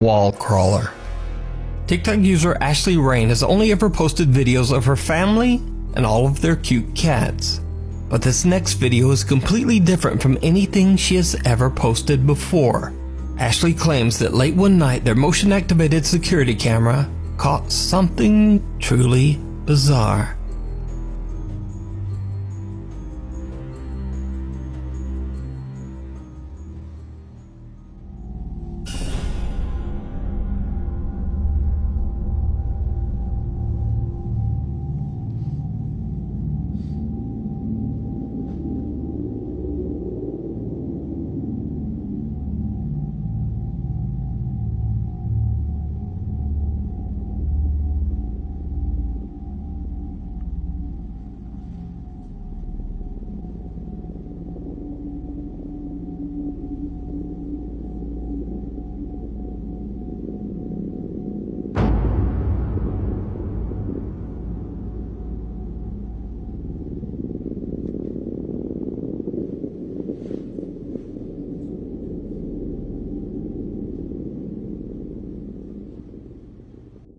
Wall crawler. TikTok user Ashley Rain has only ever posted videos of her family and all of their cute cats. But this next video is completely different from anything she has ever posted before. Ashley claims that late one night their motion-activated security camera caught something truly bizarre.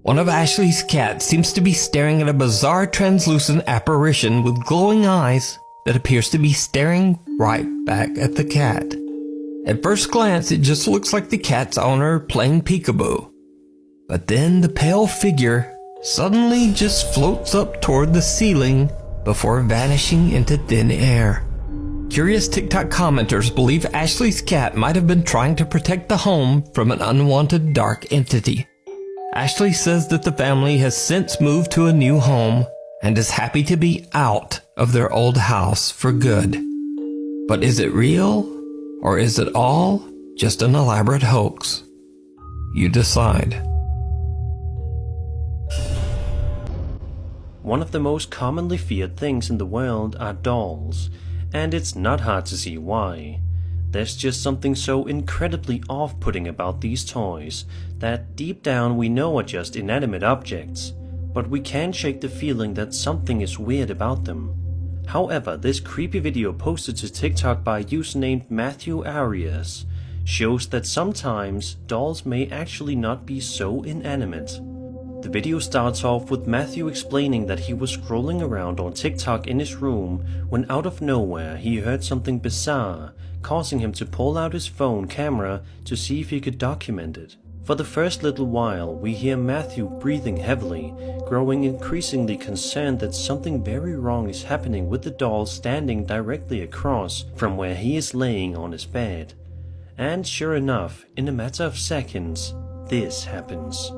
One of Ashley's cats seems to be staring at a bizarre translucent apparition with glowing eyes that appears to be staring right back at the cat. At first glance, it just looks like the cat's owner playing peekaboo. But then the pale figure suddenly just floats up toward the ceiling before vanishing into thin air. Curious TikTok commenters believe Ashley's cat might have been trying to protect the home from an unwanted dark entity. Ashley says that the family has since moved to a new home and is happy to be out of their old house for good. But is it real, or is it all just an elaborate hoax? You decide. One of the most commonly feared things in the world are dolls, and it's not hard to see why. There's just something so incredibly off-putting about these toys that deep down we know are just inanimate objects, but we can't shake the feeling that something is weird about them. However, this creepy video posted to TikTok by a user named Matthew Arias shows that sometimes dolls may actually not be so inanimate. The video starts off with Matthew explaining that he was scrolling around on TikTok in his room when out of nowhere he heard something bizarre, causing him to pull out his phone camera to see if he could document it. For the first little while, we hear Matthew breathing heavily, growing increasingly concerned that something very wrong is happening with the doll standing directly across from where he is laying on his bed. And sure enough, in a matter of seconds, this happens.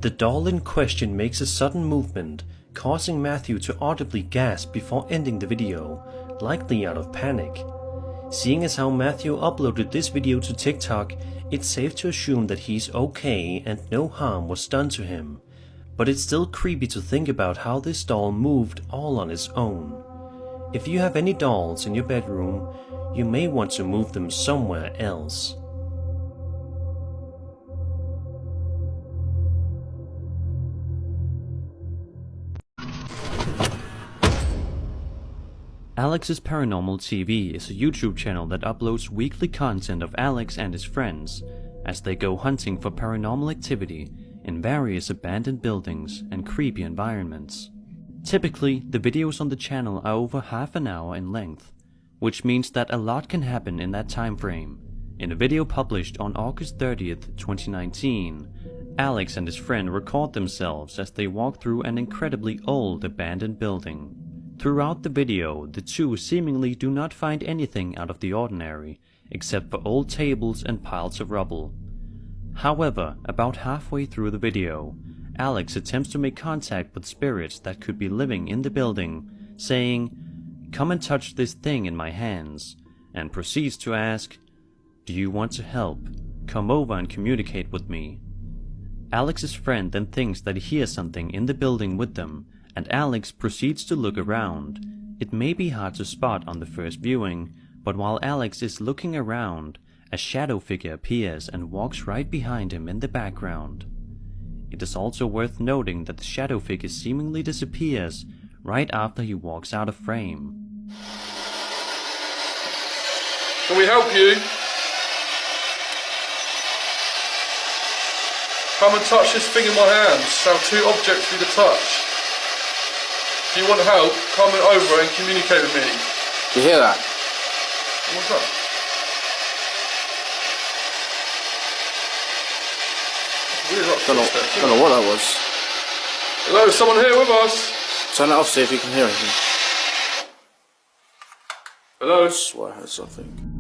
The doll in question makes a sudden movement, causing Matthew to audibly gasp before ending the video, likely out of panic. Seeing as how Matthew uploaded this video to TikTok, it's safe to assume that he's okay and no harm was done to him. But it's still creepy to think about how this doll moved all on its own. If you have any dolls in your bedroom, you may want to move them somewhere else. Alex's Paranormal TV is a YouTube channel that uploads weekly content of Alex and his friends as they go hunting for paranormal activity in various abandoned buildings and creepy environments. Typically, the videos on the channel are over half an hour in length, which means that a lot can happen in that time frame. In a video published on August 30th, 2019, Alex and his friend record themselves as they walk through an incredibly old abandoned building. Throughout the video, the two seemingly do not find anything out of the ordinary, except for old tables and piles of rubble. However, about halfway through the video, Alex attempts to make contact with spirits that could be living in the building, saying, "Come and touch this thing in my hands," and proceeds to ask, "Do you want to help? Come over and communicate with me." Alex's friend then thinks that he hears something in the building with them, and Alex proceeds to look around. It may be hard to spot on the first viewing, but while Alex is looking around, a shadow figure appears and walks right behind him in the background. It is also worth noting that the shadow figure seemingly disappears right after he walks out of frame. Can we help you? Come and touch this thing in my hands. I have 2 objects for you to touch. If you want help, come over and communicate with me. You hear that? What's that? Don't know what that was. Hello, is someone here with us? Turn it off, see if you can hear anything. Hello? I swear I heard something.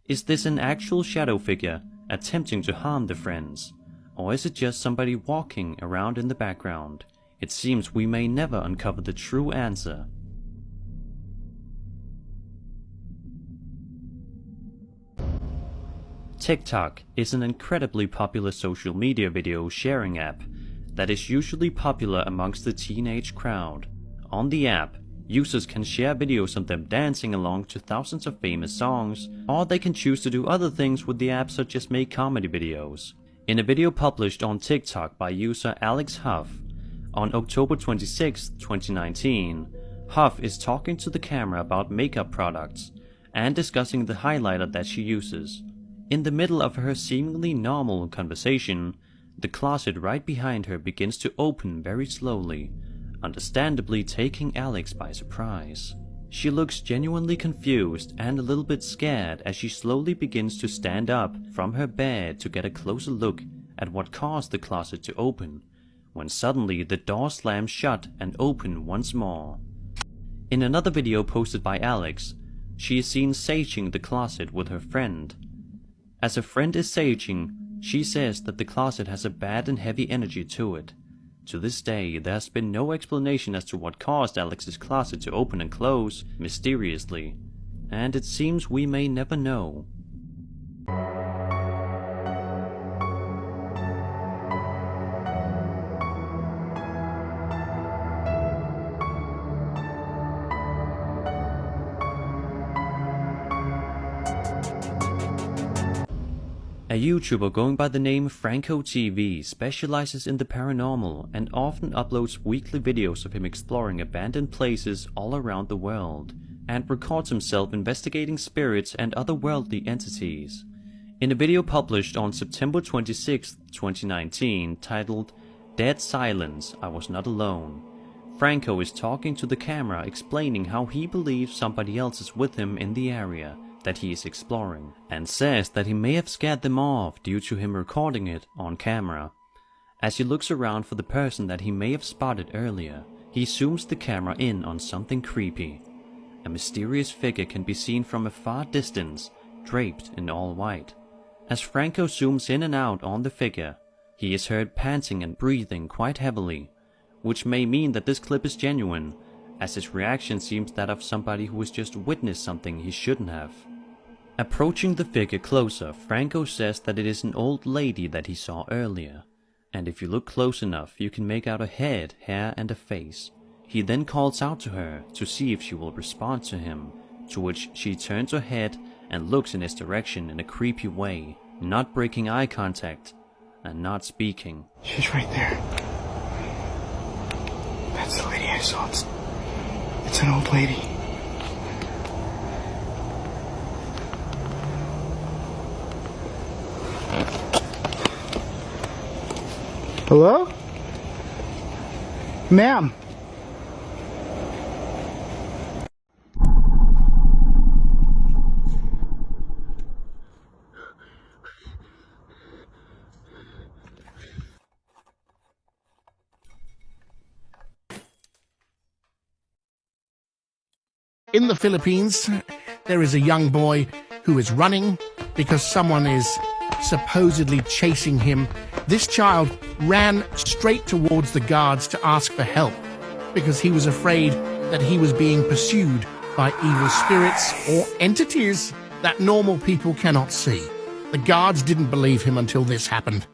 Is this an actual shadow figure attempting to harm the friends? Or is it just somebody walking around in the background? It seems we may never uncover the true answer. TikTok is an incredibly popular social media video sharing app that is usually popular amongst the teenage crowd. On the app, users can share videos of them dancing along to thousands of famous songs, or they can choose to do other things with the app, such as make comedy videos. In a video published on TikTok by user Alex Huff on October 26, 2019, Huff is talking to the camera about makeup products and discussing the highlighter that she uses. In the middle of her seemingly normal conversation, the closet right behind her begins to open very slowly, understandably taking Alex by surprise. She looks genuinely confused and a little bit scared as she slowly begins to stand up from her bed to get a closer look at what caused the closet to open, when suddenly the door slams shut and open once more. In another video posted by Alex, she is seen saging the closet with her friend. As her friend is saging, she says that the closet has a bad and heavy energy to it. To this day, there has been no explanation as to what caused Alex's closet to open and close mysteriously, and it seems we may never know. A YouTuber going by the name Franco TV specializes in the paranormal and often uploads weekly videos of him exploring abandoned places all around the world, and records himself investigating spirits and otherworldly entities. In a video published on September 26, 2019, titled "Dead Silence, I Was Not Alone," Franco is talking to the camera explaining how he believes somebody else is with him in the area that he is exploring, and says that he may have scared them off due to him recording it on camera. As he looks around for the person that he may have spotted earlier, he zooms the camera in on something creepy. A mysterious figure can be seen from a far distance, draped in all white. As Franco zooms in and out on the figure, he is heard panting and breathing quite heavily, which may mean that this clip is genuine, as his reaction seems that of somebody who has just witnessed something he shouldn't have. Approaching the figure closer, Franco says that it is an old lady that he saw earlier, and if you look close enough you can make out a head, hair and a face. He then calls out to her to see if she will respond to him, to which she turns her head and looks in his direction in a creepy way, not breaking eye contact and not speaking. She's right there. That's the lady I saw. It's an old lady. Hello? Ma'am. In the Philippines, there is a young boy who is running because someone is supposedly chasing him, this child ran straight towards the guards to ask for help because he was afraid that he was being pursued by evil spirits or entities that normal people cannot see. The guards didn't believe him until this happened.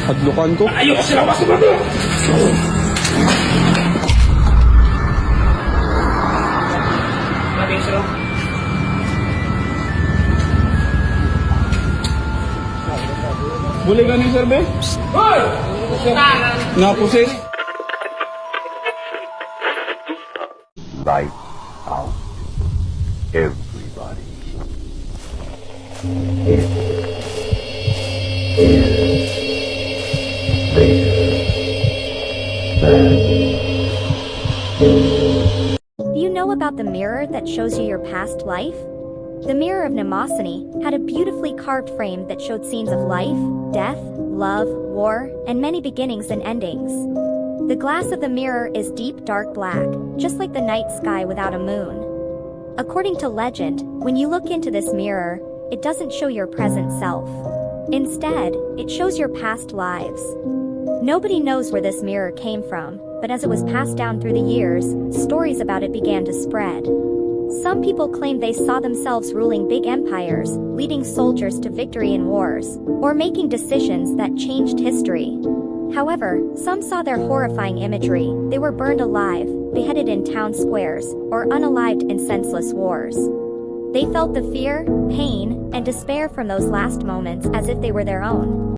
Hadlukan ko. Ayoko sila masumado. Boleh ka ni sir, be? Hoy! Napusis. Light out. Everybody. It is there. Do you know about the mirror that shows you your past life? The Mirror of Mnemosyne had a beautifully carved frame that showed scenes of life, death, love, war, and many beginnings and endings. The glass of the mirror is deep dark black, just like the night sky without a moon. According to legend, when you look into this mirror, it doesn't show your present self. Instead, it shows your past lives. Nobody knows where this mirror came from, but as it was passed down through the years, stories about it began to spread. Some people claimed they saw themselves ruling big empires, leading soldiers to victory in wars, or making decisions that changed history. However, some saw their horrifying imagery. They were burned alive, beheaded in town squares, or unalived in senseless wars. They felt the fear, pain, and despair from those last moments as if they were their own.